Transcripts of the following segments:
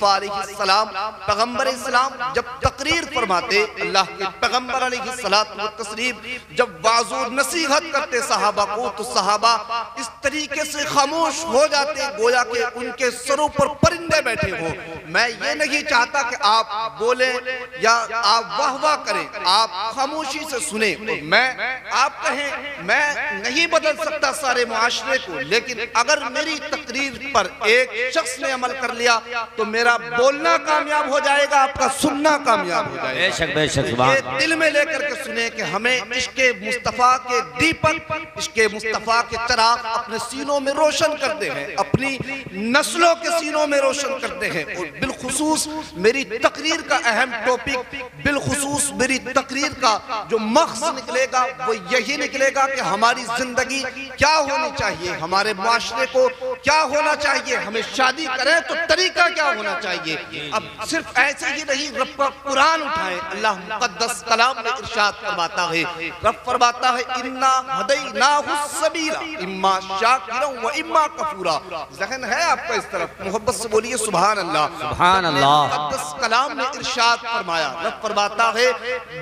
مصطفیٰ علیہ السلام پیغمبر اسلام جب تقریر فرماتے، اللہ کے پیغمبر علیہ السلام جب واعظ و نصیحت کرتے صحابہ کو، تو صحابہ اس طریقے سے خاموش ہو جاتے گویا کہ ان کے سروں پر پرندے بیٹھے ہوں۔ میں یہ نہیں چاہتا کہ آپ بولیں یا آپ واہ واہ کریں، آپ خاموشی سے سنیں۔ میں آپ کہیں میں نہیں بدل سکتا سارے معاشرے کو، لیکن اگر میری تقریر پر ایک شخص نے عمل کر لیا تو میرا بولنا کامیاب ہو جائے گا، آپ کا سننا کامیاب ہو جائے گا۔ بے شک یہ دل میں لے کر کے سنیں کہ ہمیں عشق مصطفیٰ کے دیپک، عشق مصطفیٰ کے چراغ اپنے سینوں میں روشن کرتے ہیں، اپنی نسلوں کے سینوں میں روشن کرتے ہیں۔ اور بالخصوص میری تقریر کا اہم ٹاپک، بالخصوص میری تقریر کا جو مغز نکلے گا وہ یہی نکلے گا کہ ہماری زندگی کیا ہونی چاہیے، ہمارے معاشرے کو کیا ہونا چاہیے، ہمیں شادی کریں تو طریقہ کیا ہونا چاہیے۔ اب صرف ایسے ہی نہیں، رب کا قرآن اٹھائیں، اللہ مقدس کلام میں ارشاد فرماتا ہے، رب فرماتا ہے اِنَّا هَدَيْنَاهُ السَّبِيلَ اِمَّا شَاكِرًا وَإِمَّا كَفُورًا۔ ذہن ہے آپ کا اس طرف، محبت سے بولیے سبحان اللہ۔ سبحان اللہ۔ مقدس کلام میں ارشاد فرمایا، رب فرماتا ہے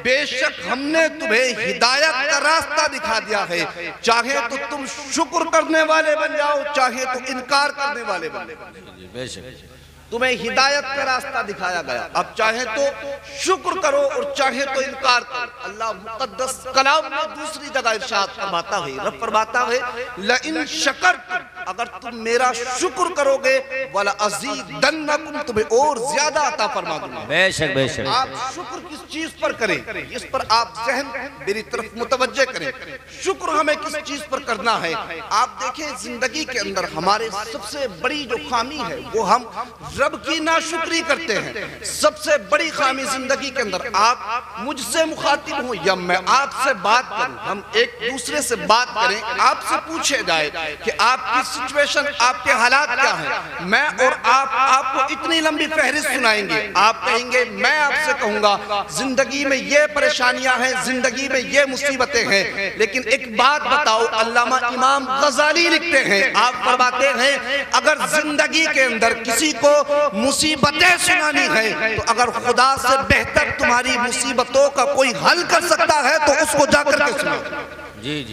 بے شک ہم نے تمہیں ہدایت کا راستہ دکھا دیا ہے، چاہے تو تم شکر کرنے والے بن جاؤ، چاہے تو انکار کرنے والے بن جاؤ۔ بے شک تمہیں ہدایت کا راستہ دکھایا گیا، اب چاہے تو شکر کرو اور چاہے تو انکار کرو۔ اللہ مقدس کلام میں دوسری جگہ ارشاد فرماتا ہے، رب فرماتا ہے لَإِن شَكَرْتُمْ، اگر تم میرا شکر کرو گے وَلَأَزِيدَنَّكُمْ، تمہیں اور زیادہ عطا فرما دوں گا۔ بے شک بے شک۔ آپ شکر کس چیز پر کریں، اس پر آپ ذہن میری طرف متوجہ کریں۔ شکر ہمیں کس چیز پر کرنا ہے؟ آپ دیکھیں زندگی کے اندر ہمارے سب سے بڑی جو خامی ہے وہ ہم رب کی ناشکری کرتے ہیں۔ سب سے بڑی خامی زندگی کے اندر، آپ مجھ سے مخاطب ہوں یا میں آپ سے بات کروں، ہم ایک دوسرے سے بات کریں، آپ سے پوچھے جائے کہ آپ کی سچویشن، آپ کے حالات کیا ہیں، میں اور آپ کو اتنی لمبی فہرست سنائیں گے، آپ کہیں گے میں آپ سے کہوں گا زندگی میں یہ پریشانیاں ہیں، زندگی میں یہ مصیبتیں ہیں، لیکن ایک بات بتاؤ، علامہ امام غزالی لکھتے ہیں، آپ فرماتے ہیں اگر زندگی کے اندر کسی کو مصیبتیں سنانی ہے تو اگر خدا سے بہتر تمہاری مصیبتوں کا کوئی حل کر سکتا ہے تو اس کو جا کر کے سنو۔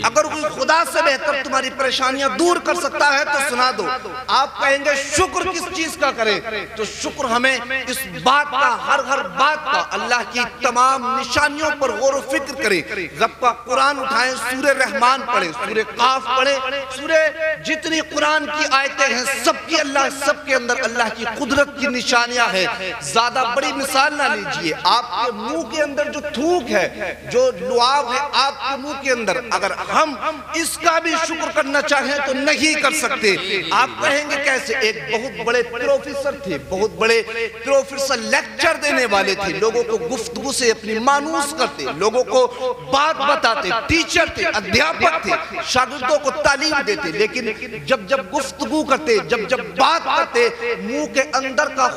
اگر کوئی خدا سے بہتر تمہاری پریشانیاں دور کر سکتا ہے تو سنا دو۔ آپ کہیں گے شکر کس چیز کا کریں، تو شکر ہمیں اس بات کا، ہر بات کا، اللہ کی تمام نشانیوں پر غور و فکر کریں۔ رب کا قرآن اٹھائیں، سورہ رحمان پڑھیں، سورہ قاف پڑھیں، سورہ جتنی قرآن کی آیتیں ہیں سب کی اللہ، سب کے اندر اللہ کی قدرت کی نشانیاں ہیں۔ زیادہ بڑی مثال نہ لیجئے، آپ کے منہ کے اندر جو تھوک ہے، جو لعاب ہے آپ کے منہ کے اندر، اگر ہم اس کا بھی شکر کرنا چاہیں تو نہیں کر سکتے۔ آپ کہیں گے کیسے؟ ایک بہت بڑے پروفیسر تھے، بہت بڑے پروفیسر لیکچر دینے والے تھے، لوگوں کو گفتگو سے اپنی مانوس کرتے، لوگوں کو بات بتاتے، ٹیچر تھے، ادھیاپک تھے، شاگردوں کو تعلیم دیتے، لیکن جب گفتگو کرتے، جب بات کرتے، منہ کے اندر کا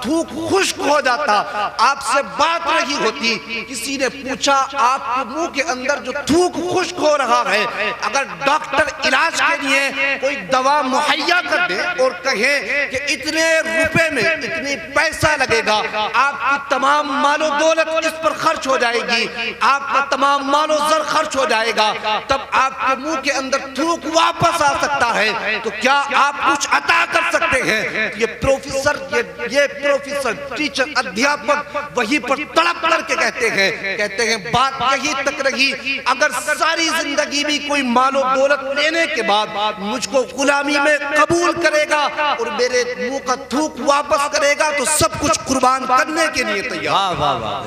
تھوک خشک ہو جاتا، آپ سے بات نہیں ہوتی۔ کسی نے پوچھا آپ کے منہ کے اندر جو تھوک خشک ہو رہا ہے، اگر ڈاکٹر علاج کے لیے کوئی دوا مہیا کر دے اور کہے کہ اتنے روپے میں اتنی پیسہ لگے گا، آپ کی تمام مال و دولت اس پر خرچ ہو جائے گی، آپ کا تمام مال و زر خرچ ہو جائے گا، تب آپ کے منہ کے اندر تھوک واپس آ سکتا ہے، تو کیا آپ کچھ عطا کر سکتے ہیں؟ یہ پروفیسر ٹیچر ادھیاپک وہی پر تڑپ کر کے کہتے ہیں بات یہی تک رہی، اگر ساری زندگی بھی کوئی مال و دولت لینے کے بعد مجھ کو غلامی میں قبول کرے گا اور میرے منہ کا تھوک واپس کرے گا تو سب کچھ قربان کرنے کے لیے تیار۔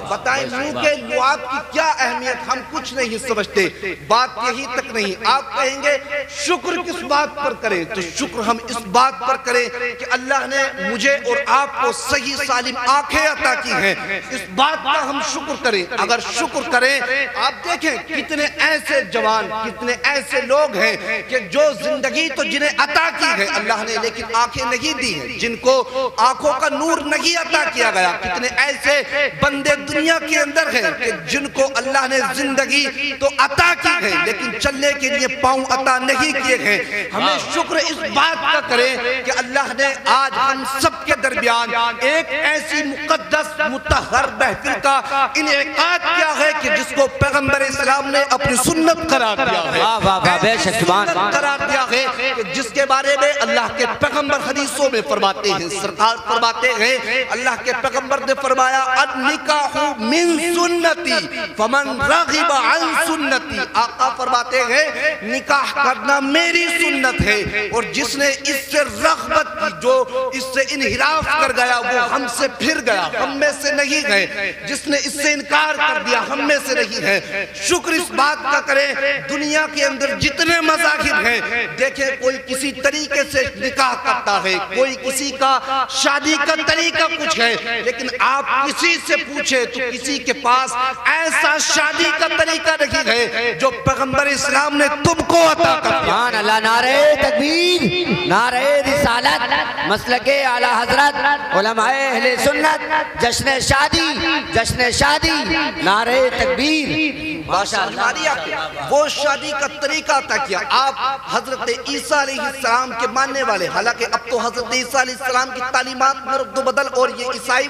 بتائیں منہ کے لعاب کی کیا اہمیت، ہم کچھ نہیں سمجھتے، بات یہی تک نہیں۔ آپ کہیں گے شکر کس بات پر کریں، تو شکر ہم اس بات پر کریں کہ اللہ نے مجھے اور آپ کو صحیح سالم آنکھیں عطا کی ہیں، اس بات کا ہم شکر کریں۔ اگر شکر کریں، آپ دیکھیں کتنے ایسے جوان، کتنے ایسے لوگ ہیں کہ جو زندگی تو جنہیں عطا کی ہے اللہ نے، لیکن آنکھیں نہیں دی ہیں، جن کو آنکھوں کا نور نور نہیں عطا کیا گیا. کتنے ایسے بندے دنیا کے اندر ہیں کہ جن کو اللہ نے زندگی تو عطا کی ہے لیکن چلنے کے لیے پاؤں عطا نہیں کیے ہیں. ہمیں شکر اس بات کا کریں کہ اللہ نے آج ہم سب کے درمیان ایک ایسی مقدس مطہر محفل کا انعقاد کیا ہے کہ جس کو پیغمبر اسلام نے اپنی سنت قرار دیا ہے کہ جس کے بارے میں اللہ کے پیغمبر حدیثوں میں فرماتے ہیں. سرکار فرماتے ہیں اللہ کے پیغمبر نے فرمایا النکاح من سنتی فمن رغب عن سنتی. آقا فرماتے ہیں نکاح کرنا میری سنت ہے اور جس نے اس سے رغبت کی جو اس سے انحراف کر گیا وہ ہم سے پھر گیا, ہم میں سے نہیں ہے. جس نے اس سے انکار کر دیا ہم میں سے نہیں ہے. شکر اس بات کا کریں دنیا کے اندر جتنے مذاہب ہیں دیکھیں کوئی کسی طریقے سے نکاح کرتا ہے, کوئی کسی کا شادی کا طریقہ کچھ ہے, لیکن آپ کسی سے پوچھیں تو کسی کے پاس ایسا شادی کا طریقہ نہیں ہے جو پیغمبر اسلام نے تم کو عطا کر دیا. سبحان اللہ. نعرہ تکبیر, نعرہ رسالت, مسلک اعلی حضرت, علماء اہل سنت, جشن شادی, نعرہ تکبیر. وہ شادی کا طریقہ عطا کیا. آپ حضرت عیسیٰ علیہ السلام کے ماننے والے, حالانکہ اب تو حضرت عیسیٰ علیہ السلام کی تعلیمات میں رد و بدل اور یہ عیسائی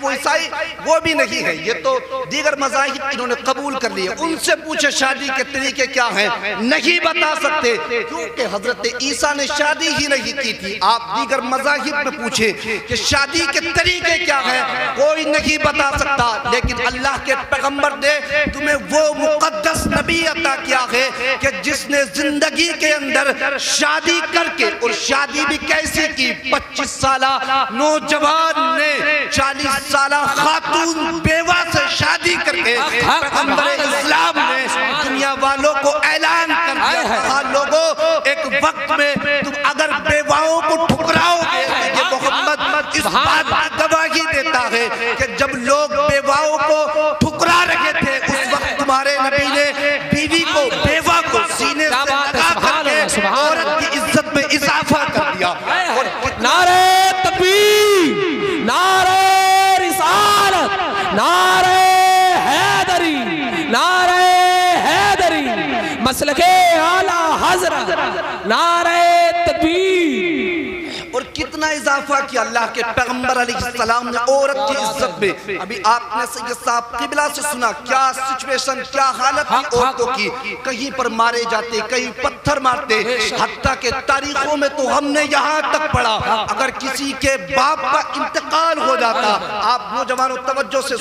وہ بھی نہیں ہے, یہ تو دیگر مذاہب انہوں نے قبول کر لیے. ان سے پوچھے شادی کے طریقے کیا ہیں, نہیں بتا سکتے کیونکہ حضرت عیسیٰ نے شادی ہی نہیں کی تھی. آپ دیگر مذاہب میں پوچھے کہ شادی کے طریقے کیا ہیں, کوئی نہیں بتا سکتا. لیکن اللہ کے پیغمبر نے تمہیں وہ مقدس نبی عطا کیا ہے کہ جس نے زندگی کے اندر شادی کر کے, اور شادی بھی کیسی کی, 25 سالہ نوجوان نے 40 سالہ خاتون بیوہ سے شادی کر کے پیغمبر اسلام نے دنیا والوں کو اعلان کر دیا لوگوں ایک وقت میں تم اگر بیواؤں کو ٹھکراؤ گے. یہ محمد اس بات کی گواہی دیتا ہے کہ جب لوگ بیواؤں کو ٹھکرا رہے تھے اس وقت تمہارے نبی نے بیوی کو, بیوہ کو سینے سے لگا کر کے عورت کی عزت میں اضافہ کر دیا. نعرہ تکبیر, نعرہ رسالت, نعرہ حیدری, نعرہ حیدری, مسلک اعلی حضرت, نعرہ تکبیر. اور کتنا اضافہ کیا اللہ کے پیغمبر علیہ السلام نے عورت کی عزت میں. ابھی آپ نے سید صاحب قبلہ سے سنا کیا سچویشن, کیا حالت تھی عورتوں کی. کہیں پر مارے جاتے, کہیں پتھر مارتے, حتیٰ کہ تاریخوں میں تو ہم نے یہاں تک پڑھا اگر کسی کے باپ کا انتقال ہو جاتا. آپ نوجوانوں توجہ سے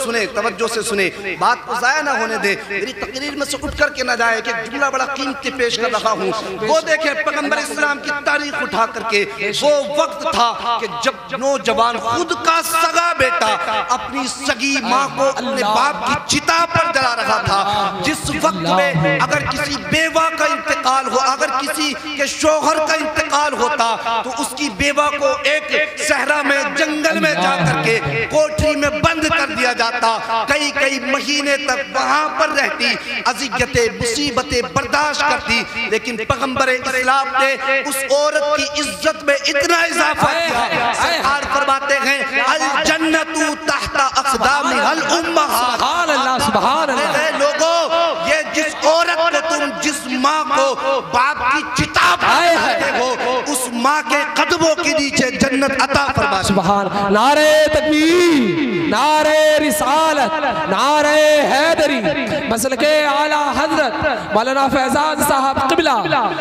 سنیں, بات کو ضائع نہ ہونے دیں, میری تقریر میں سے اٹھ کر کے نہ جائے کہ جملہ بڑا قیمتی پیش کر رہا ہوں. وہ دیکھیں پیغمبر اسلام کی تاریخ اٹھا کر کے وہ وقت تھا کہ جب نوجوان خود کا سگا بیٹا اپنی سگی ماں کو اپنے باپ کی چتا پر جلا رہا تھا. جس وقت میں اگر کسی بیوہ کا انتقال ہو, اگر کسی کے شوہر کا انتقال ہوتا تو اس کی بیوہ کو ایک صحرا میں, جنگل میں جا کر کے کوٹھی میں بند کر دیا جاتا. کئی مہینے تک وہاں پر رہتی, اذیتیں مصیبتیں برداشت کرتی. لیکن پیغمبر اسلام نے اس عورت کی عزت میں اتنا اضافہ کیا. سرکار فرماتے ہیں الجنت تحت اقدامها الامہات. سبحان اللہ, سبحان اللہ. لوگوں یہ جس عورت کو تم جس ماں کو باپ کی چتا پر رہتے ہو اس ماں کے قدموں کے نیچے جنت عطا فرما. سبحان. نعرہ تکبیر, نعرہ رسالت, نعرہ حیدری, مسلک اعلی حضرت مولانا فیضان صاحب قبلہ,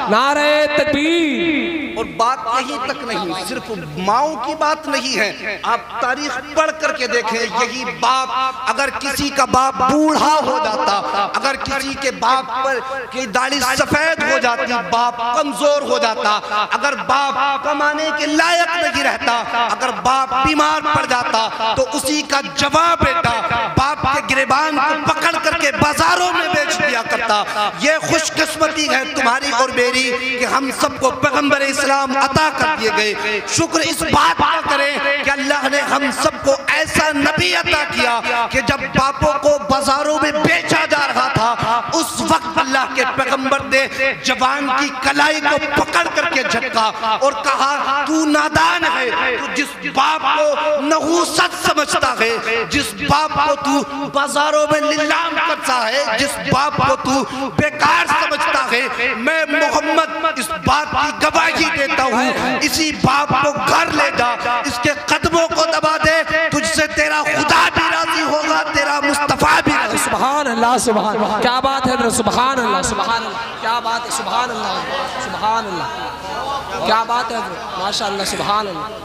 نعرہ تکبیر. اور بات یہیں تک نہیں, صرف ماؤں کی بات نہیں ہے. آپ تاریخ پڑھ کر کے دیکھیں, یہی باپ اگر کسی کا باپ بوڑھا ہو جاتا, اگر کسی کے باپ پر کی داڑھی سفید ہو جاتی, باپ کمزور ہو جاتا, اگر باپ کمانے کے لائق نہیں رہتا, اگر باپ بیمار پڑ جاتا تو اسی کا جواب بیٹا باپ کے گریبان کو پکڑ کر کے بازاروں میں بیچ دیا کرتا. یہ خوش قسمتی ہے تمہاری اور میری کہ ہم سب کو پیغمبر اسلام عطا کر دیے گئے. شکر اس بات کا کریں کہ اللہ نے ہم سب کو ایسا نبی عطا کیا کہ جب باپوں کو بازاروں میں بیچا جا رہا تھا اس وقت اللہ کے پیغمبر نے جوان کی کلائی کو پکڑ کر کے جھٹکا اور کہا تو نادان ہے، تو جس باپ کو نحوست سمجھتا ہے، جس باپ کو تو بازاروں میں نیلام کرتا ہے، جس باپ کو تو بیکار سمجھتا ہے، میں محمد اس بات کی گواہی دیتا ہوں، اسی باپ کو گھر لے جا، اس کے قدموں کو دبا دے، تجھ سے تیرا خدا بھی راضی ہوگا، تیرا مصطفیٰ بھی راضی ہوگا۔ سبحان اللہ، سبحان اللہ، کیا بات ہے حضرت، سبحان اللہ، سبحان اللہ، کیا بات ہے، سبحان اللہ، سبحان اللہ، کیا بات ہے حضرت، ماشاءاللہ، سبحان اللہ۔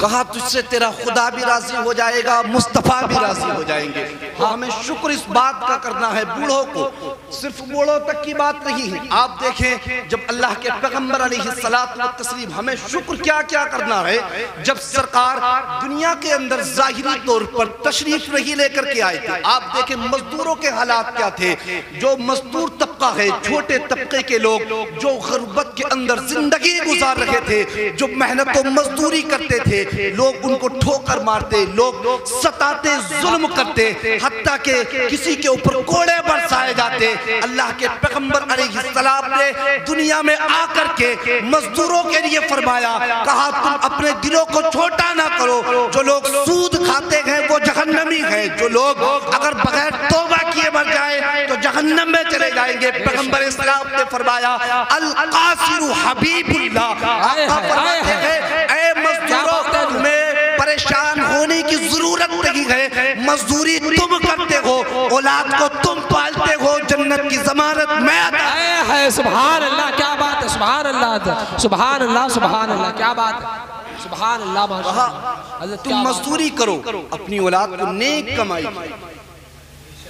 کہا تجھ سے تیرا خدا بھی راضی ہو جائے گا، مصطفیٰ بھی راضی ہو جائیں گے۔ ہمیں شکر اس بات کا کرنا ہے بوڑھوں کو، صرف بوڑھوں تک کی بات نہیں ہے۔ آپ دیکھیں جب اللہ کے پیغمبر علیہ الصلوۃ والتسلیم، ہمیں شکر کیا کیا کرنا ہے، جب سرکار دنیا کے اندر ظاہری طور پر تشریف نہیں لے کر کے آئے تھے، آپ دیکھیں مزدوروں کے حالات کیا تھے۔ جو مزدور طبقہ ہے، چھوٹے طبقے کے لوگ جو غربت کے اندر زندگی گزار رہے تھے، جو محنت و مزدوری کرتے تھے، لوگ ان کو ٹھوکر مارتے، لوگ ستاتے، ظلم کرتے، حتیٰ کہ کسی کے اوپر کوڑے برسائے جاتے۔ اللہ کے پیغمبر علیہ السلام نے دنیا میں آ کر کے مزدوروں کے لیے فرمایا، کہا تم اپنے دلوں کو چھوٹا نہ کرو، جو لوگ سود کھاتے ہیں وہ جہنمی ہیں، جو لوگ اگر بغیر توبہ کیے مر جائیں تو جہنم میں چلے جائیں گے۔ پیغمبر اسلام نے فرمایا القاصر حبیب اللہ، آقا فرماتے ہیں اے مزدوروں تمہیں پریشان ہونے کی ضرورت نہیں ہے، مزدوری تم کرتے ہو، اولاد کو تم پالتے ہو، جنت کی ضمانت میں عطا ہے۔ سبحان اللہ، کیا بات ہے، سبحان اللہ، سبحان اللہ، سبحان اللہ، کیا بات ہے، سبحان اللہ، کہا تم مزدوری کرو، اپنی اولاد کو نیک کمائی،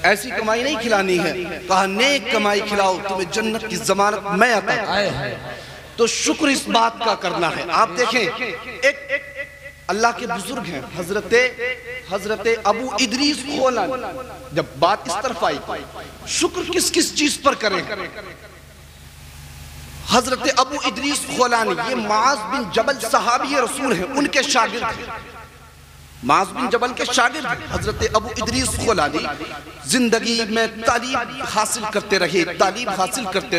ایسی کمائی نہیں کھلانی ہے، کہا نیک کمائی کھلاؤ، تمہیں جنت کی ضمانت میں عطا۔ تو شکر اس بات کا کرنا ہے۔ آپ دیکھیں ایک اللہ کے بزرگ ہیں حضرت ابو ادریس خولانی، جب بات اس طرف آئی شکر کس کس چیز پر کریں، حضرت ابو ادریس خولانی یہ معاذ بن جبل صحابی رسول ہیں، ان کے شاگرد ہیں، معاذ بن جبل کے شاگرد ہیں حضرت ابو ادریس خولانی۔ زندگی میں تعلیم حاصل کرتے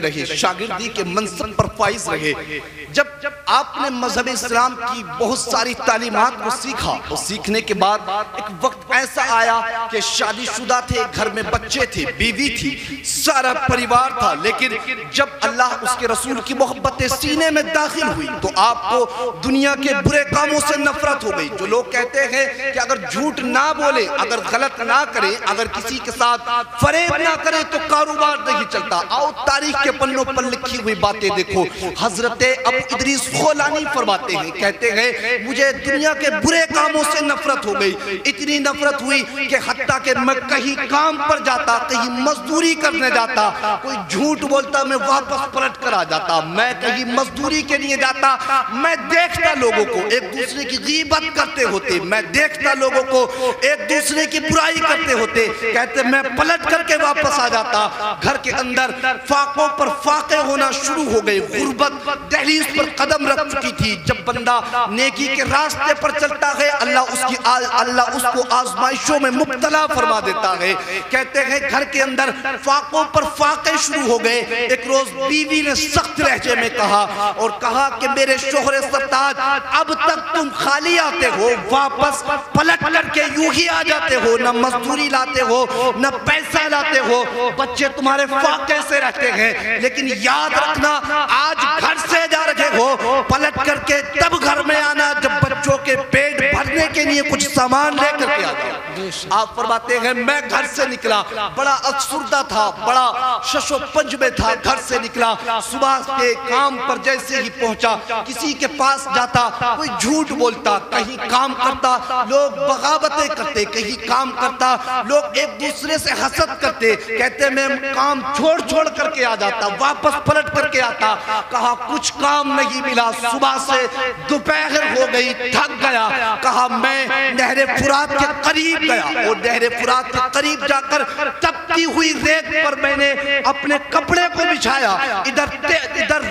رہے، شاگردی کے منصب پر فائز رہے۔ جب آپ نے مذہب اسلام کی بہت ساری تعلیمات کو سیکھا، اور سیکھنے کے بعد ایک وقت ایسا آیا کہ شادی شدہ تھے، گھر میں بچے تھے، بیوی تھی، سارا پریوار تھا، لیکن جب اللہ اس کے رسول کی محبت سینے میں داخل ہوئی تو آپ کو دنیا کے برے کاموں سے نفرت ہو گئی۔ جو لوگ کہتے ہیں کہ اگر جھوٹ نہ بولے، اگر غلط نہ کرے، اگر کسی کے ساتھ فریب نہ کرے تو کاروبار نہیں چلتا۔ آؤ تاریخ کے پنوں پر لکھی ہوئی باتیں دیکھو۔ حضرت ابو ادریس خولانی فرماتے ہیں، کہتے ہیں مجھے دنیا کے برے کاموں سے نفرت ہو گئی، اتنی نفرت ہوئی کہ حتیٰ کہ میں کہیں کام پر جاتا، کہیں مزدوری کرنے جاتا، کوئی جھوٹ بولتا میں واپس پلٹ کر آ جاتا، میں کہیں مزدوری کے لیے جاتا، میں دیکھتا لوگوں کو ایک دوسرے کی غیبت کرتے ہوتے، میں دیکھتا لوگوں کو ایک دوسرے کی برائی کرتے ہوتے، کہتے میں پلٹ کر کے واپس آ جاتا۔ گھر کے اندر فاقوں پر فاقے ہونا شروع ہو گئے، غربت دہلیز پر قدم رکھ چکی تھی۔ جب بندہ نیکی کے راستے پر چلتا ہے، اللہ اس کو آزمائشوں میں مبتلا فرما دیتا ہے۔ کہتے ہیں گھر کے اندر فاقوں پر فاقے شروع ہو گئے۔ ایک روز بیوی نے سخت لہجے میں کہا اور کہا کہ میرے شوہر سرتاج اب تک تم خالی آتے ہو، واپس پلٹ کر کے یوں ہی آ جاتے ہو، نہ مزدوری لاتے ہو نہ پیسہ لاتے ہو، بچے تمہارے فاقے سے رہتے ہیں، لیکن یاد رکھنا آج گھر سے جا رہے ہو، پلٹ کر کے تب گھر میں آنا جب بچوں کے پیٹ بھرنے کے لیے کچھ سامان لے کر کے آتے ہیں۔ آپ فرماتے ہیں میں گھر سے نکلا، بڑا افسردہ تھا، بڑا شش و پنج میں تھا، گھر سے نکلا، صبح کے کام پر جیسے ہی پہنچا، کسی کے پاس جاتا، کوئی جھوٹ بولتا، کہیں کام کرتا، لوگ بغاوتیں کرتے، کہیں کام کرتا، لوگ ایک دوسرے سے حسد کرتے، کہتے میں کام چھوڑ کر کے آ جاتا، واپس پلٹ کر کے آتا۔ کہا کچھ کام نہیں ملا، صبح سے دوپہر ہو گئی، تھک گیا، کہا میں نہر فرات کے قریب گیا اور نہر فرات کے قریب جا کر تپتی ہوئی ریت پر میں نے اپنے کپڑے کو بچھایا. ادھر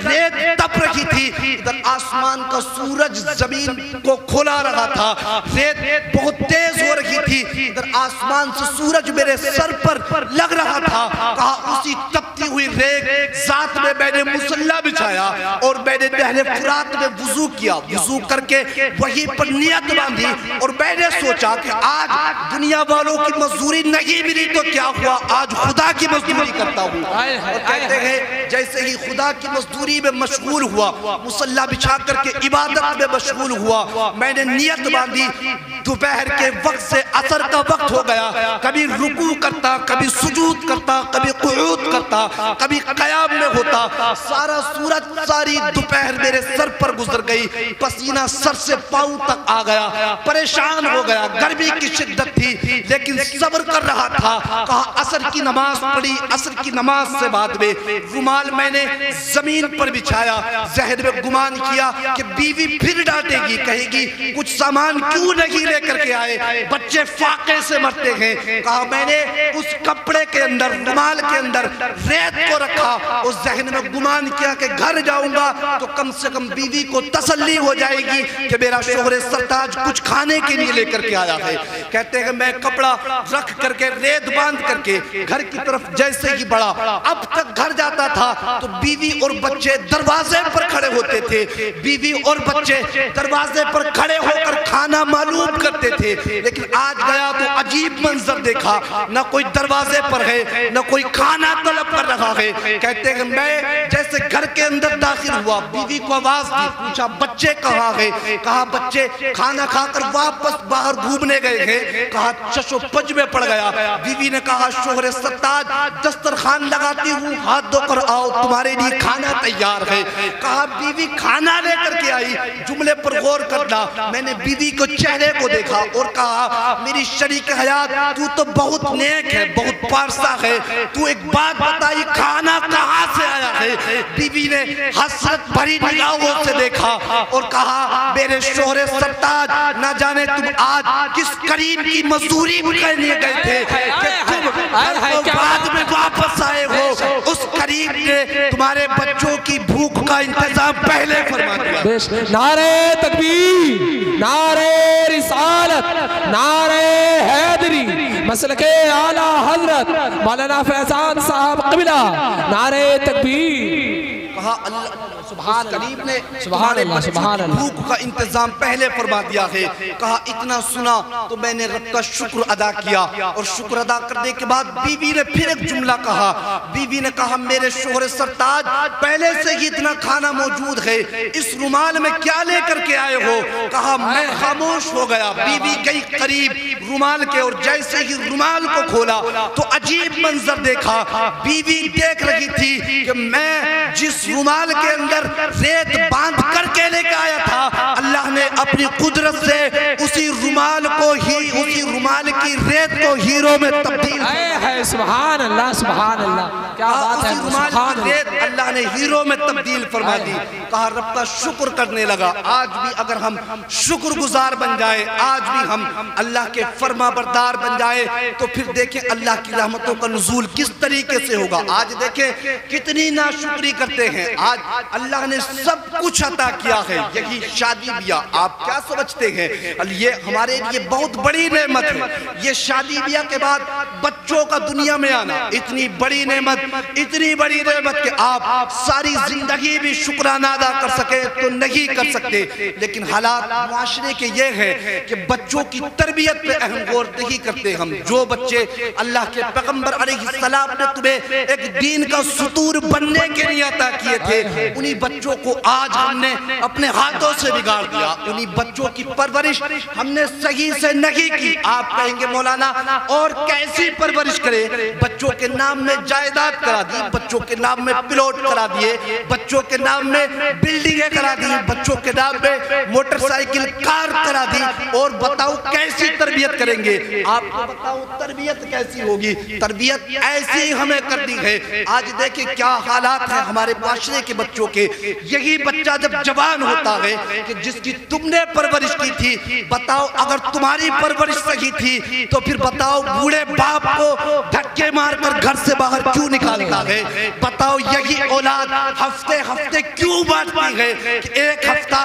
ریت تپ رہی تھی, ادھر آسمان کا سورج زمین کو کھولا رہا تھا. ریت بہت تیز ہو رہی تھی, ادھر آسمان سے سورج میرے سر پر لگ رہا تھا. کہا اسی تپتی ہوئی ریت ذات میں میں نے مصلی بچھایا اور میں نے نہر فرات میں وضو کیا. وضو کر کے وہی پر نیت باندھی اور میں نے سوچا کہ آج دنیا والوں کی مزدوری نہیں ملی تو کیا ہوا, آج خدا کی مزدوری کرتا ہوں. اور کہتے ہیں جیسے ہی خدا کی مزدوری میں مشغول ہوا, مصلی بچھا کر کے عبادت میں مشغول ہوا, میں نے نیت باندھی. دوپہر کے وقت سے عصر کا وقت ہو گیا, کبھی رکوع کرتا, کبھی سجود کرتا, کبھی قعود کرتا, کبھی قیام میں ہوتا. سارا سورج ساری دوپہر میرے سر پر گزر گئی, پسینہ سر سے پاؤں تک آ گیا, پریشان ہو گیا. گرمی کی شدت تھی لیکن صبر کر رہا تھا. کہا عصر کی نماز پڑھی, عصر کی نماز سے بعد میں رومال میں نے زمین پر بچھایا. ذہن میں گمان کیا کہ بیوی پھر ڈانٹے گی, کہے گی کچھ سامان کیوں نہیں لے کر کے آئے, بچے فاقے سے مرتے ہیں. کہا میں نے اس کپڑے کے اندر, رومال کے اندر ریت کو رکھا اور ذہن میں گمان کیا کہ گھر جاؤں گا تو کم سے کم بیوی کو تسلی ہو جائے گی کہ میرا شوہر سرتاج کچھ کھانے کے لیے لے کر کے آیا ہے. کہتے ہیں میں کپڑا رکھ کر کے ریت باندھ کر کے گھر کی طرف جیسے ہی بڑھا, اب تک گھر جاتا تھا تو بیوی اور بچے دروازے پر کھڑے ہوتے تھے. بیوی اور بچے دروازے پر کھڑے ہو کر کھانا معلوم کرتے تھے. لیکن آج گیا تو عجیب منظر دیکھا, نہ کوئی دروازے پر ہے, نہ کوئی کھانا طلب کر رہا ہے. کہتے ہیں میں جیسے گھر کے اندر داخل ہوا, بیوی کو آواز دی, پوچھا بچے کہاں ہے. کہا بچے کھانا کھا کر واپس باہر گھومنے گئے ہیں. کہا چشو پج میں پڑ گیا. بیوی نے کہا شوہر سرتاج دسترخوان لگاتی ہوں, ہاتھ دھو کر آؤ, تمہارے لیے کھانا تیار ہے. کہا بیوی کھانا لے کر کے آئی. جملے پر غور کرنا, میں نے بیوی کو چہرے کو دیکھا اور کہا میری شریک حیات تو تو بہت نیک ہے, بہت پارسا ہے, تو ایک بات بتائی کھانا کہاں سے آیا ہے. بیوی نے حسرت بھری نگاہوں سے دیکھا اور کہا میرے شوہر سرتاج نہ جانے تم آج کس کریم کی مزدوری کرنے گئے تھے کہ تم بعد میں واپس آئے ہو. اس کریم نے تمہارے بچوں کی بھوک کا انتظام پہلے فرما دیا. نعرہ تکبیر, نعرہ رسالت, نعرہ حیدری, مسلک اعلیٰ حضرت مولانا فیضان صاحب قبلہ, نعرہ تکبیر. کہا اللہ سبحان کریم نے تمہارے بچوں کی بھوک کا انتظام پہلے فرما دیا ہے. کہا اتنا سنا تو میں نے رب کا شکر ادا کیا, اور شکر ادا کرنے کے بعد بیوی نے پھر ایک جملہ کہا. بیوی نے کہا میرے شوہر سرتاج پہلے سے ہی اتنا کھانا موجود ہے, اس رومال میں کیا لے کر کے آئے ہو. کہا میں خاموش ہو گیا. بیوی گئی قریب رومال کے اور جیسے ہی رومال کو کھولا تو عجیب منظر دیکھا. بیوی دیکھ رہی تھی کہ میں جس رومال کے اندر ریت باندھ کر کے لے کے آیا تھا, اللہ نے اپنی قدرت سے اسی رومال کو ہی, اسی رومال کی ریت کو ہیرو میں تبدیل ہے. سبحان اللہ, سبحان اللہ, کیا بات ہے. اسی رومال کی ریت اللہ نے ہیرو میں تبدیل فرما دی. کہا رب کا شکر کرنے لگا. آج بھی اگر ہم شکر گزار بن جائے, آج بھی ہم اللہ کے فرما بردار بن جائے تو پھر دیکھیں اللہ کی رحمتوں کا نزول کس طریقے سے ہوگا. آج دیکھیں کتنی ناشکری کرتے ہیں. آج اللہ نے سب کچھ عطا کیا ہے, یہی شادی بیاہ آپ کیا سمجھتے ہیں یہ ہمارے لیے بہت بڑی نعمت ہے. یہ شادی بیاہ کے بعد بچوں کا دنیا میں آنا اتنی بڑی نعمت, اتنی بڑی نعمت کہ آپ ساری زندگی بھی شکرانہ ادا کر سکے تو نہیں کر سکتے. لیکن حالات معاشرے کے یہ ہے کہ بچوں کی تربیت پہ اہم غور نہیں کرتے ہم. جو بچے اللہ کے پیغمبر علیہ السلام نے تمہیں ایک دین کا ستور بننے کے لیے عطا کیے تھے, انہی بچوں کو آج ہم نے اپنے ہاتھوں سے بگاڑ دیا. انہی بچوں کی پرورش ہم نے صحیح سے نہیں کی. آپ آپ کہیں گے مولانا اور کیسی پرورش کرے؟ بچوں کے نام میں جائیداد کرا دی، بچوں کے نام میں پلاٹ کرا دیے، بچوں کے نام میں بلڈنگیں کرا دی، بچوں کے نام میں موٹر سائیکل کار کرا دی، اور بتاؤ کیسی تربیت کریں گے؟ آپ کو بتاؤ تربیت کیسی ہوگی؟ تربیت ایسی ہمیں کر دی ہے۔ آج دیکھیں کیا حالات ہیں ہمارے معاشرے کے بچوں کے۔ یہی بچہ جب جوان ہوتا ہے کہ جس کی تم نے پرورش کی تھی، بتاؤ اگر تمہاری پرورش صحیح تھی تو پھر بتاؤ بوڑھے باپ کو دھکے مار کر گھر سے باہر کیوں نکالتا ہے؟ بتاؤ یہی اولاد ہفتے ہفتے کیوں بانٹتی ہے کہ ایک ہفتہ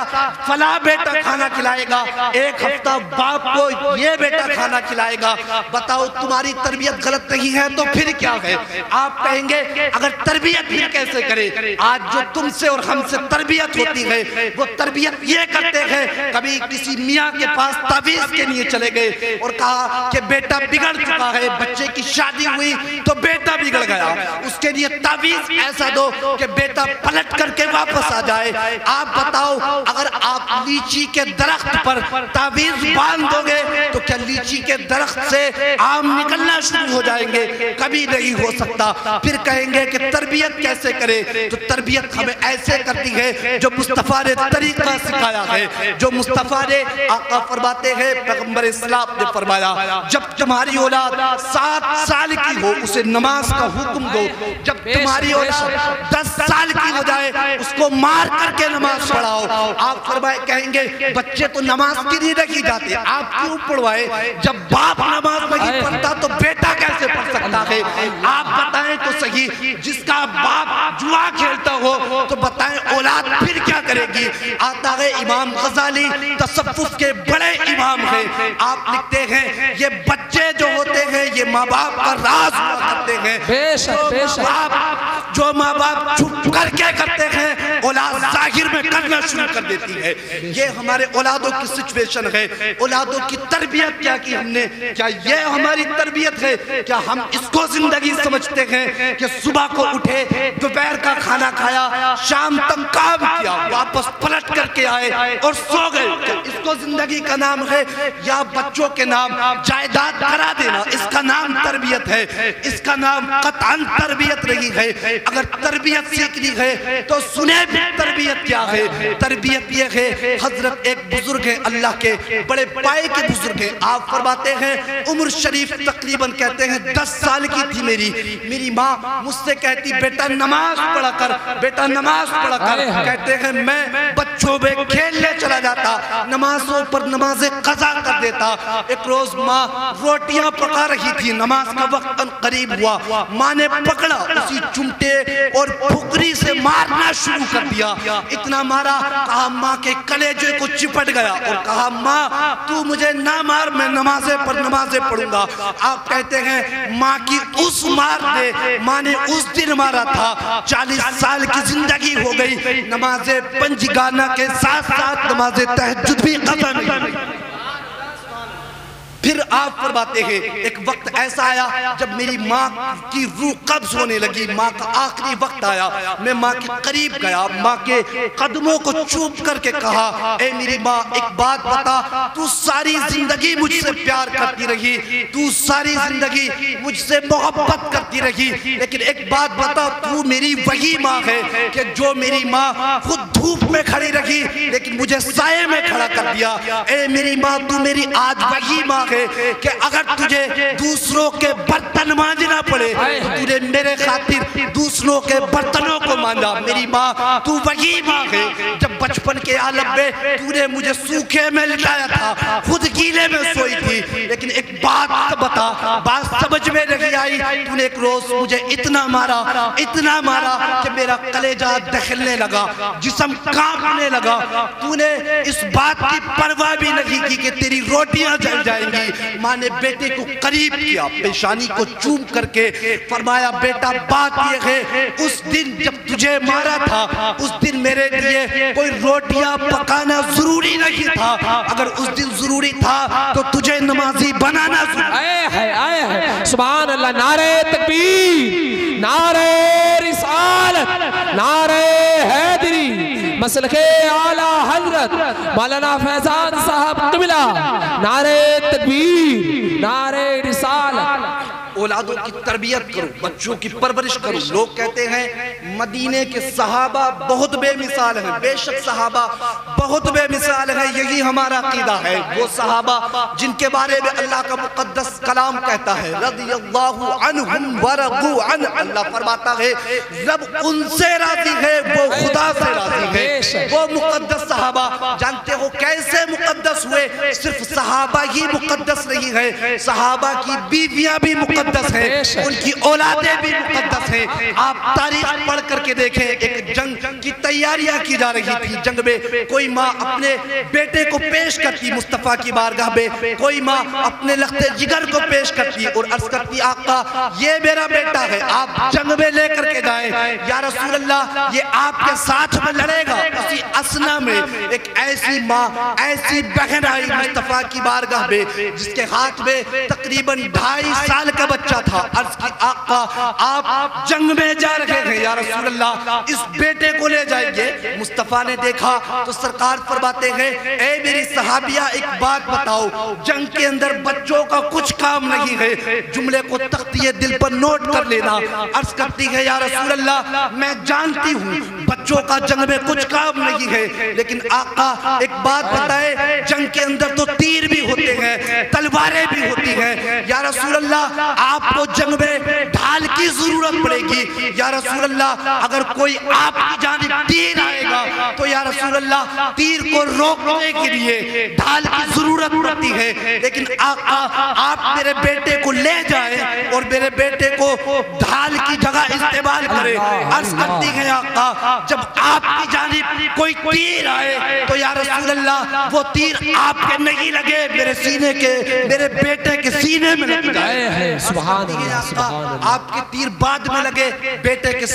فلاں بیٹا کھانا کھلائے گا، ایک ہفتہ باپ کو یہ بیٹا کھانا کھلائے گا۔ بتاؤ تمہاری تربیت غلط نہیں ہے تو پھر کیا ہے؟ آپ کہیں گے اگر تربیت بھی کیسے کرے؟ آج جو تم سے اور ہم سے تربیت ہوتی ہے وہ تربیت یہ کرتے ہیں، کبھی کسی میاں کے پاس تعویذ کے لیے چلے گئے اور کہا کہ بیٹا بگڑ چکا ہے، بچے کی شادی ہوئی تو بیٹا بگڑ گیا، اس کے لیے تعویذ ایسا دو کہ بیٹا پلٹ کر کے واپس آ جائے۔ آپ بتاؤ اگر آپ لیچی کے درخت پر تعویذ باندھ دو گے تو کیا لیچی کے درخت سے آم نکلنا شروع ہو جائیں گے؟ کبھی نہیں ہو سکتا۔ پھر کہیں گے کہ تربیت کیسے کرے؟ تو تربیت ہمیں ایسے کرتی ہے جو مصطفیٰ نے طریقہ سکھایا ہے، جو مصطفیٰ نے آقا فرماتے ہیں، پیغمبر اسلام نے فرمایا جب تمہاری اولاد 7 سال کی ہو اسے نماز کا حکم دو، جب تمہاری اولاد 10 سال کی ہو جائے اس کو مار کر کے نماز پڑھاؤ۔ آپ فرمائے کہیں گے بچے تو نماز کی نہیں جاتے، آپ کیوں پڑھوائے؟ جب باپ نماز نہیں پڑھتا تو بیٹا کیسے پڑھ سکتا ہے؟ آپ بتائیں تو صحیح، جس کا باپ جوا کھیلتا ہو تو بتائیں اولاد پھر کیا کرے گی؟ آتا ہے امام غزالی تصوف کے بڑے امام ہیں، آپ لکھتے ہیں یہ بچے جو ہوتے ہیں یہ ماں باپ کا راز ہوا کرتے ہیں، جو ماں باپ چھپ کر کے کرتے ہیں اولاد ظاہر میں کرنا شروع کر دیتی ہے۔ یہ ہمارے اولادوں کی سچویشن ہے۔ اولادوں کی تربیت کیا کی ہم نے؟ کیا یہ ہماری تربیت ہے؟ کیا ہم اس کو زندگی سمجھتے ہیں کہ صبح کو اٹھے، دوپہر کا کھانا کھایا، شام تک کام کیا، واپس پلٹ کر کے آئے اور سو گئے؟ اس کو زندگی کا نام ہے؟ یا بچوں کے نام جائیداد کرا دینا اس کا نام تربیت ہے؟ اس کا نام قطعاً تربیت نہیں ہے۔ اگر تربیت سیکھنی ہے تو سنیں بھی تربیت کیا ہے۔ تربیت یہ ہے، حضرت ایک بزرگ ہیں اللہ کے بڑے پائے کے بزرگ ہیں، آپ فرماتے ہیں عمر شریف تقریباً کہتے ہیں 10 سال کی تھی میری ماں مجھ سے کہتی بیٹا نماز پڑھا کر، بیٹا نماز پڑھا کر۔ کہتے ہیں میں بچوں میں کھیلنے چلا جاتا، نمازوں پر نمازیں قضا کر دیتا۔ ایک روز ماں روٹیاں پکا رہی تھی، نماز کا وقت قریب ہوا، ماں نے پکڑا، اسی چمٹے اور پھکری سے مارنا شروع کر دیا۔ اتنا مارا کہا ماں کے کلیجے کو چپٹ گیا اور کہا ماں تو مجھے نہ مار، میں نمازیں پڑھوں گا۔ آپ کہتے ہیں ماں کی اس مار نے، ماں نے اس دن مارا تھا 40 سال کی زندگی ہو گئی، نماز پنجگانہ کے ساتھ ساتھ نماز تہجد بھی قضا نہیں۔ پھر آپ فرماتے ہیں ایک وقت ایسا آیا جب میری ماں کی روح قبض ہونے لگی، ماں کا آخری وقت آیا، میں ماں کے قریب گیا، ماں کے قدموں کو چوم کر کے کہا اے میری ماں ایک بات بتا، تو ساری زندگی مجھ سے پیار کرتی رہی، تو ساری زندگی مجھ سے محبت کرتی رہی، لیکن ایک بات بتا، تو میری وہی ماں ہے کہ جو میری ماں خود دھوپ میں کھڑی رہی لیکن مجھے سائے میں کھڑا کر دیا۔ اے میری ماں تو میری آج وہی ماں ہے کہ اگر تجھے دوسروں کے برتن مانجنا پڑے تو نے میرے خاطر دوسروں کے برتنوں کو مانجا۔ میری ماں تو وہی ماں ہے جب بچپن کے عالم میں تو نے مجھے سوکھے میں لٹایا تھا، خود گیلے میں سوئی تھی، لیکن ایک بات بتا، بات سمجھ میں نہیں آئی، تو نے ایک روز مجھے اتنا مارا کہ میرا کلیجہ دہلنے لگا، جسم کانپنے لگا۔ تو نے اس بات کی پرواہ بھی نہیں کی کہ تیری روٹیاں جل جائیں گی۔ ماں نے بیٹے کو قریب کیا، پیشانی کو چوم کر کے فرمایا بیٹا بات یہ ہے، اس دن جب تجھے مارا تھا اس دن میرے لیے کوئی روٹیاں پکانا ضروری نہیں تھا، اگر اس دن ضروری تھا تو تجھے نمازی بنانا ضروری ہے۔ سبحان اللہ، نعرہ تکبیر، نعرہ رسالت، نعرہ حیدری۔ مسلک اعلیٰ حضرت مولانا فیضان صاحب قبلہ، نعرہ تکبیر، نعرہ رسالت۔ اولادوں کی تربیت کرو، بچوں کی پرورش کرو۔ لوگ کہتے ہیں مدینے کے صحابہ بہت بے مثال ہیں، بے شک صحابہ بہت بے مثال ہیں، یہی ہمارا عقیدہ ہے۔ وہ صحابہ جن کے بارے میں اللہ کا مقدس کلام کہتا ہے رضی اللہ عنہم ورضوا عنہ، اللہ فرماتا ہے رب ان سے راضی ہے، وہ خدا سے راضی ہے۔ وہ مقدس صحابہ جانتے ہو کیسے مقدس ہوئے؟ صرف صحابہ ہی مقدس نہیں ہے، صحابہ کی بیویاں بھی مقدس ہیں، ان کی اولادیں بھی مقدس ہیں۔ آپ تاریخ پڑھ کر کے دیکھیں، ایک جنگ کی تیاریاں کی جا رہی تھی، جنگ میں کوئی ماں اپنے بیٹے کو پیش کرتی مصطفیٰ کی بارگاہ میں، کوئی ماں اپنے لخت جگر کو پیش کرتی اور عرض کرتی آقا یہ میرا بیٹا ہے، آپ جنگ میں لے کر کے جائیں۔ یا رسول اللہ یہ آپ کے ساتھ میں لڑے گا۔ اسی اسنا میں ایک ایسی ماں، ایسی بہن آئی مصطفیٰ کی بارگاہ میں جس کے ہاتھ میں تقریباً 2.5 سال کا بچہ تھا۔ عرض کی آقا آپ جنگ میں جا رہے ہیں، یا رسول اللہ اس بیٹے کو لے جائیے۔ مصطفیٰ نے دیکھا تو سرکار فرماتے ہیں اے میری صحابیہ ایک بات بتاؤ، جنگ کے اندر بچوں کا کچھ کام نہیں ہے، جملے کو تختیہ دل پر نوٹ کر لینا۔ عرض کرتی ہے یا رسول اللہ میں جانتی ہوں بچوں کا جنگ میں کچھ کام نہیں ہے، لیکن آقا ایک بات بتائے، جنگ کے اندر تو تیر بھی ہوتے ہیں، تلواریں بھی ہوتی ہیں، یا رسول اللہ آپ کو جنگ میں ڈھال کی ضرورت پڑے گی۔ یا رسول اللہ اگر کوئی آپ کی جانب تیر آئے گا تو یا رسول اللہ تیر کو روکنے کے لیے ڈھال کی ضرورت پڑتی ہے، لیکن آقا آپ میرے بیٹے کو لے جائیں اور میرے بیٹے کو ڈھال کی جگہ استعمال کریں۔ عرض کرتی ہے آقا جب آپ کی جانب کوئی تیر آئے تو یا رسول اللہ وہ تیر آپ کے نہیں لگے، میرے سینے کے، میرے بیٹے کے سینے میں لگ جائے۔ سبحان اللہ، سبحان اللہ۔ آپ کے تیر بعد میں لگے، بیٹے کے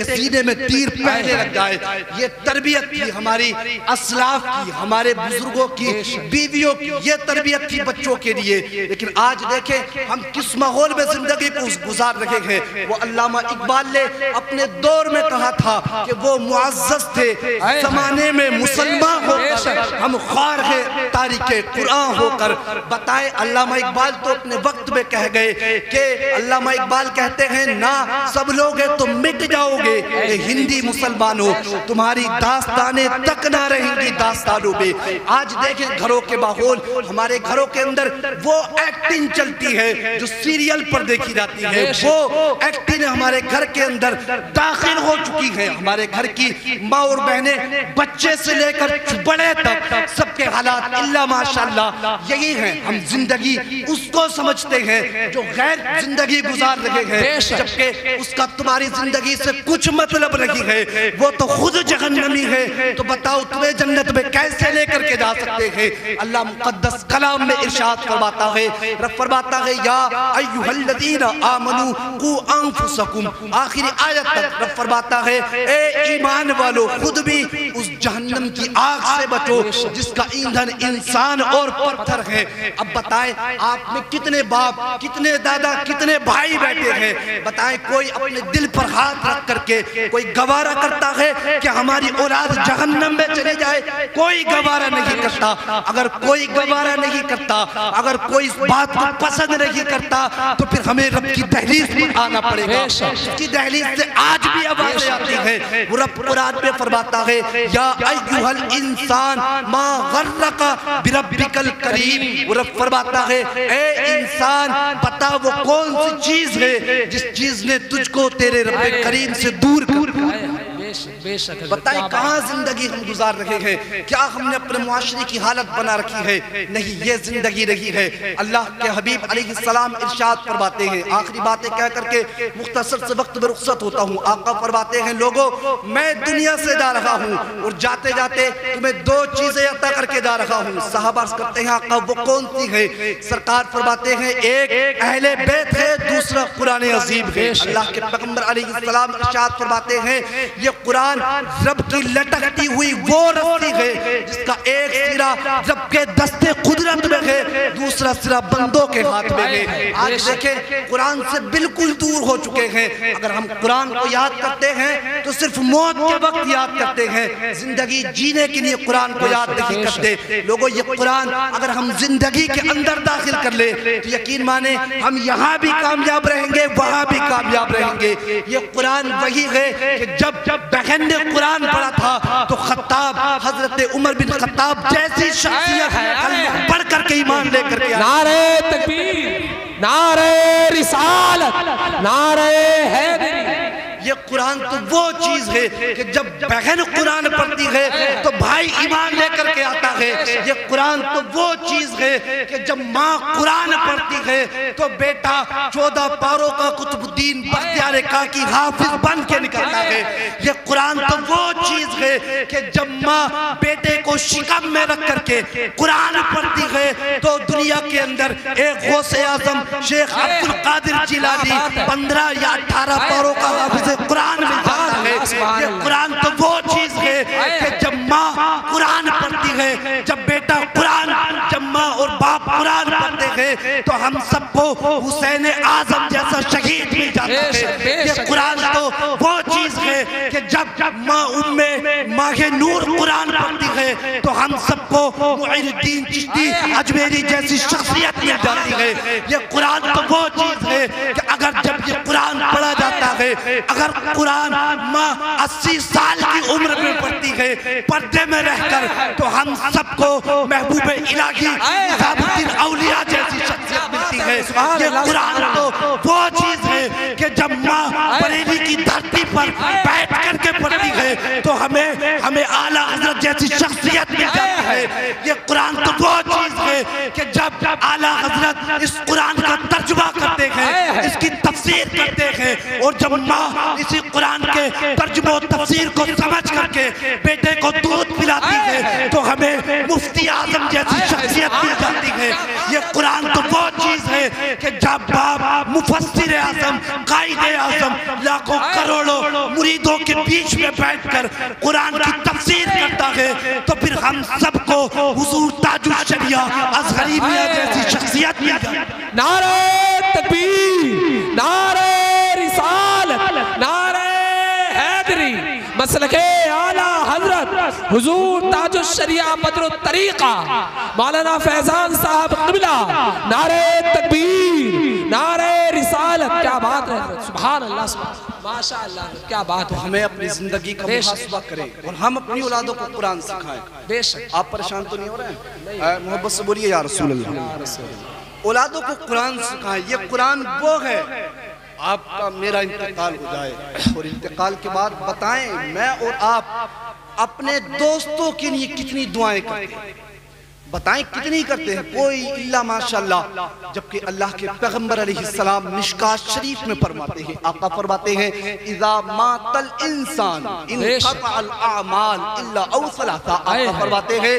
سینے میں تیر پہلے لگ جائے۔ یہ تربیت تھی ہماری اسلاف کی، ہمارے بزرگوں کی، بیویوں کی، یہ تربیت تھی بچوں کے لیے۔ لیکن آج دیکھیں ہم کس ماحول میں زندگی کو گزار رہے ہیں۔ وہ علامہ اقبال نے اپنے دور میں کہا تھا کہ وہ معزز تھے زمانے میں مسلمان ہو کر، ہم خوار ہیں تاریخ قرآن ہو کر۔ بتائے علامہ اقبال تو اپنے وقت میں کہہ گئے کہ علامہ اقبال کہتے ہیں نہ سب لوگ ہیں تم مٹ جاؤ گے اے ہندی مسلمانوں، تمہاری داستانیں تک نہ رہیں گی داستانوں میں۔ آج دیکھیں گھروں کے ماحول، ہمارے گھروں کے اندر وہ ایکٹنگ چلتی ہے جو سیریل پر دیکھی جاتی ہے، وہ ایکٹنگ ہمارے گھر کے اندر داخل ہو چکی ہے۔ ہمارے گھر کی ماں اور بہنیں بچے سے لے کر بڑے تک سب کے حالات اللہ ماشاءاللہ یہی ہیں۔ ہم زندگی اس کو سمجھتے ہیں جو غیر زندگی گزار رہے ہیں، جبکہ اس کا تمہاری زندگی سے کچھ مطلب نہیں ہے، وہ تو خود جہنمی ہے۔ تو بتاؤ تمہیں جنت میں کیسے لے کر کے جا سکتے ہیں؟ اللہ مقدس کلام میں ارشاد فرماتا ہے، رب فرماتا ہے یا ایھا الذین آمنوا قوا انفسکم، آخری آیت تک رب فرماتا ہے اے ایمان والو خود بھی اس جہنم کی آگ سے بچو جس کا ایندھن انسان اور پتھر ہے۔ اب بتائیں آپ میں کتنے باپ، کتنے دادا، کتنے بھائی بیٹھے ہیں، بتائیں کوئی اپنے دل پر ہاتھ رکھ کر کے کوئی گوارہ کرتا ہے کہ ہماری اولاد جہنم میں چلی جائے؟ کوئی گوارہ نہیں کرتا۔ اگر کوئی گوارہ نہیں کرتا، اگر کوئی اس بات کو پسند نہیں کرتا تو پھر ہمیں رب کی دہلیز پر آنا پڑے گا۔ اس کی دہلیز سے آج بھی آوازیں آتی ہیں۔ وہ رب قرآن میں فرماتا ہے یا ایھا الانسان ما غرک بربک الکریم، وہ رب فرماتا ہے اے انسان بتا وہ کون سی چیز ہے جس چیز نے تجھ کو تیرے رب کریم سے دور کر بتائیں کہاں زندگی ہم گزار رہے ہیں؟ کیا ہم نے اپنے معاشرے کی حالت بنا رکھی ہے؟ نہیں، یہ زندگی رہی ہے۔ اللہ کے حبیب علیہ السلام ارشاد فرماتے ہیں، آخری باتیں کہہ کر کے مختصر سے وقت میں رخصت ہوتا ہوں۔ آقا فرماتے ہیں لوگوں میں دنیا سے جا رہا ہوں اور جاتے جاتے تمہیں 2 چیزیں عطا کر کے جا رہا ہوں۔ صحابہ عرض کرتے ہیں آقا وہ کون سی ہے؟ سرکار فرماتے ہیں ایک اہل بیت ہے، دوسرا قرآن عظیم ہے۔ اللہ کے پیغمبر علیہ السلام ارشاد فرماتے ہیں یہ قرآن رب کی لٹکتی ہوئی وہ رسی ہے جس کا ایک سرا رب کے دست قدرت میں ہے، دوسرا سرا بندوں کے ہاتھ میں ہے۔ آج دیکھیں قرآن سے بالکل دور ہو چکے ہیں۔ اگر ہم قرآن کو یاد کرتے ہیں تو صرف موت کے وقت یاد کرتے ہیں، زندگی جینے کے لیے قرآن کو یاد نہیں کرتے۔ لوگوں یہ قرآن اگر ہم زندگی کے اندر داخل کر لیں تو یقین مانیں ہم یہاں بھی کامیاب رہیں گے، وہاں بھی کامیاب رہیں گے۔ یہ قرآن وہی ہے کہ جب بہن نے قرآن پڑھا تھا تو خطاب حضرت عمر بن خطاب جیسی شخصیت پڑھ کر کے ایمان لے کر کے نعرہ تکبیر، نعرہ رسالت، نعرہ حیدری۔ یہ قرآن تو وہ چیز ہے کہ جب بہن قرآن پڑھتی ہے تو بھائی ایمان لے کر کے آتا ہے۔ یہ قرآن تو وہ چیز ہے کہ جب ماں قرآن پڑھتی ہے تو بیٹا 14 پاروں کا قطب الدین بختیار کاکی حافظ بن کے نکلتا ہے۔ یہ قرآن تو وہ چیز ہے کہ جب ماں بیٹے کو شکم میں رکھ کر کے قرآن پڑھتی ہے تو دنیا کے اندر ایک غوث اعظم شیخ عبد القادر جیلانی 15 یا 18 پاروں کا حافظ قرآن مل جاتا ہے۔ یہ قرآن تو وہ چیز ہے کہ جب ماں قرآن پڑھتی ہے، جب بیٹا قرآن، جب ماں اور باپ قرآن پڑھتے ہیں تو ہم سب کو حسین اعظم جیسا شہید مل جاتا ہے۔ یہ قرآن تو وہ چیز ہے کہ جب ماہ نور قرآن پڑھتی ہے تو ہم سب کو معین الدین چشتی اجمیری جیسی شخصیت مل جاتی ہے۔ یہ قرآن تو وہ چیز ہے کہ اگر جب یہ قرآن پڑھا جاتا ہے، اگر قرآن ماں 80 سال کی عمر میں پڑھتی ہے پردے میں رہ کر تو ہم سب کو محبوب الہی نظام الدین اولیاء جیسی شخصیت ملتی ہے۔ یہ قرآن تو وہ چیز ہے کہ جب ماں بریلی کی دھرتی پر بیٹھ کر کے پڑھتی ہے تو ہمیں اعلیٰ حضرت جیسی شخصیت مل جاتی ہے۔ یہ قرآن تو وہ چیز ہے کہ جب اعلیٰ حضرت اس قرآن کا ترجمہ کرتے ہیں، اس کی تفسیر کرتے ہیں، اور جب ماں اسی قرآن کے ترجمہ و تفسیر کو سمجھ کر کے بیٹے کو دودھ پلاتی ہے تو ہمیں مفتی اعظم جیسی شخصیت مل جاتی ہے۔ یہ قرآن تو وہ چیز ہے کہ جب باپ مفسر اعظم، قائد اعظم لاکھوں کروڑوں مریدوں کے بیچ میں بیٹھ کر قرآن کی تفسیر کرتا ہے تو پھر ہم سب کو حضور تاج الشریعہ اصغری میاں جیسی شخصیت مل جاتی ہے۔ نعرہ تکبیر، نعرہ رسالت، نعرہ حیدری، مسلک اعلیٰ حضرت حضور تاج الشریعہ بدر الطریقہ مولانا فیضان صاحب قبلہ، نعرہ تکبیر، نعرہ رسالت۔ کیا بات ہے حضرت، سبحان اللہ، سبحان ماشاءاللہ، کیا بات ہے۔ ہمیں اپنی زندگی کا محاسبہ کریں اور ہم اپنی اولادوں کو قرآن سکھائیں۔ بے شک آپ پریشان تو نہیں ہو رہے ہیں؟ محبت سے بولیے یا رسول اللہ۔ اولادوں کو قرآن سکھائیں۔ یہ قرآن وہ ہے، آپ کا میرا انتقال ہو جائے اور انتقال کے بعد بتائیں میں اور آپ اپنے دوستوں کے لیے کتنی دعائیں کرتے ہیں، بتائیں کتنی کرتے ہیں؟ کوئی الا ماشاءاللہ۔ جبکہ اللہ کے پیغمبر علیہ السلام مشکات شریف میں فرماتے ہیں، آقا فرماتے ہیں اذا مات الانسان انقطع الاعمال الا او ثلاثہ۔ آقا فرماتے ہیں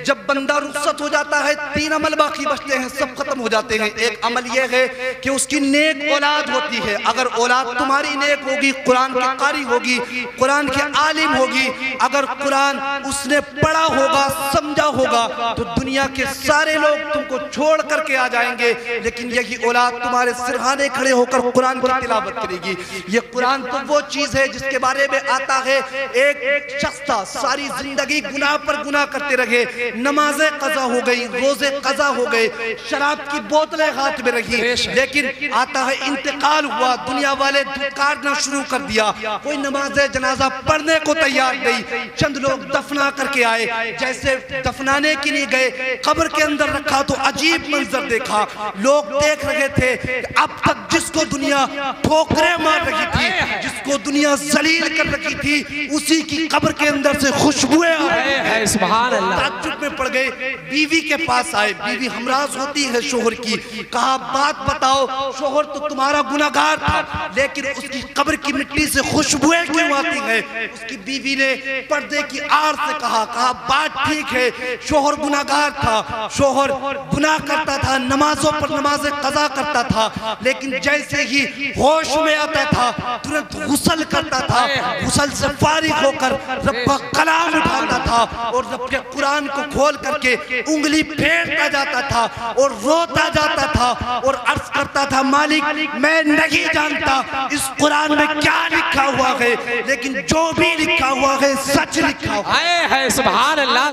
جب بندہ رخصت ہو جاتا ہے 3 عمل باقی بچتے ہیں، سب ختم ہو جاتے ہیں۔ ایک عمل یہ ہے کہ اس کی نیک اولاد ہوتی ہے۔ اگر اولاد تمہاری نیک ہوگی، قرآن کی قاری ہوگی، قرآن کے عالم ہوگی، اگر قرآن اس نے پڑھا ہوگا، سمجھا ہوگا تو دنیا کے سارے لوگ تم کو چھوڑ کر کے آ جائیں گے، لیکن یہی اولاد تمہارے سرہانے کھڑے ہو کر قرآن کی تلاوت کرے گی۔ یہ قرآن تو وہ چیز ہے جس کے بارے میں آتا ہے ایک شخص تھا ساری زندگی گناہ پر گناہ کرتے رہے، نمازیں قضا ہو گئی، روزے قضا ہو گئے، شراب کی بوتلیں ہاتھ میں رہی، لیکن آتا ہے انتقال ہوا، دنیا والے دھکارنا شروع کر دیا، کوئی نماز جنازہ پڑھنے کو تیار نہیں۔ چند لوگ دفنا کر کے آئے، جیسے دفنانے کے لیے گئے قبر کے اندر رکھا تو عجیب منظر دیکھا۔ لوگ دیکھ رہے تھے کہ اب تک جس کو دنیا ٹھوکریں مار رہی تھی، جس کو دنیا ذلیل کر رکھی تھی، اسی کی قبر کے اندر سے خوشبوئیں آ رہی ہیں۔ سبحان اللہ۔ تعجب میں پڑ گئے، بیوی کے پاس آئے، بیوی ہمراز ہوتی ہے شوہر کی، کہا بات بتاؤ، شوہر تو تمہارا گناہگار تھا لیکن اس کی قبر کی مٹی سے خوشبوئیں کیوں آتی ہیں؟ اس کی بیوی نے پردے کی آڑ سے کہا بات ٹھیک ہے، شوہر گناہگار گناہگار تھا، شوہر گناہ کرتا تھا، نمازوں پر نمازیں قضا کرتا تھا، لیکن جیسے ہی ہوش میں آتا تھا ترنت غسل کرتا تھا، غسل سے فارغ ہو کر رب کا کلام اٹھاتا تھا اور رب کے قرآن کو کھول کر کے انگلی پھیرتا جاتا تھا اور روتا جاتا تھا اور عرض کرتا تھا مالک میں نہیں جانتا اس قرآن میں کیا لکھا ہوا ہے، لیکن جو بھی لکھا ہوا ہے سچ لکھا ہوا ہے۔ سبحان اللہ۔